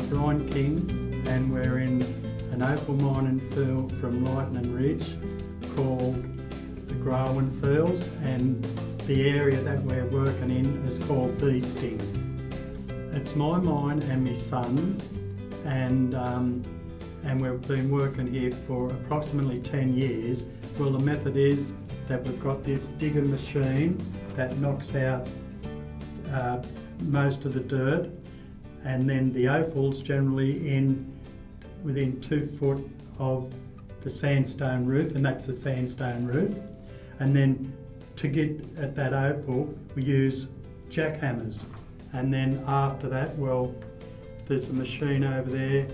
Brian King, and we're in an opal mining field from Lightning Ridge called the Grawin fields, and the area that we're working in is called Beasting. It's my mine and my son's, and we've been working here for approximately 10 years. Well, the method is that we've got this digging machine that knocks out most of the dirt, and then the opals generally within 2 foot of the sandstone roof, and that's the sandstone roof. And then to get at that opal, we use jackhammers. And then after that, well, there's a machine over there.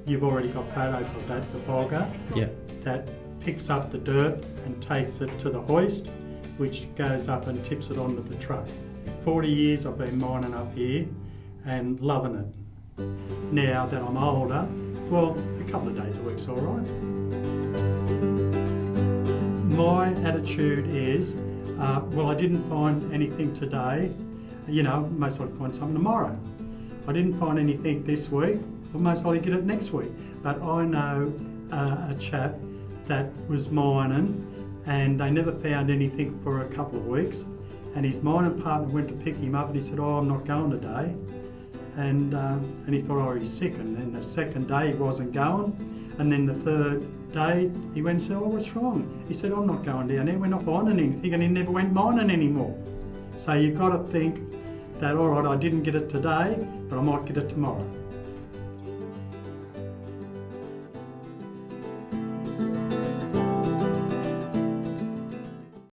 You've already got photos of that, the bogger. Yeah. That picks up the dirt and takes it to the hoist, which goes up and tips it onto the truck. 40 years I've been mining up here and loving it. Now that I'm older, well, a couple of days a week's all right. My attitude is, well, I didn't find anything today. You know, most likely find something tomorrow. I didn't find anything this week, but most likely get it next week. But I know a chap that was mining, and they never found anything for a couple of weeks. And his mining partner went to pick him up, and he said, "Oh, I'm not going today." And he thought, "Oh, he's sick." And then the second day he wasn't going, and then the third day he went and said, "Oh, what's wrong?" He said, "I'm not going down there. We're not finding anything," and he never went mining anymore. So you've got to think that, all right, I didn't get it today, but I might get it tomorrow.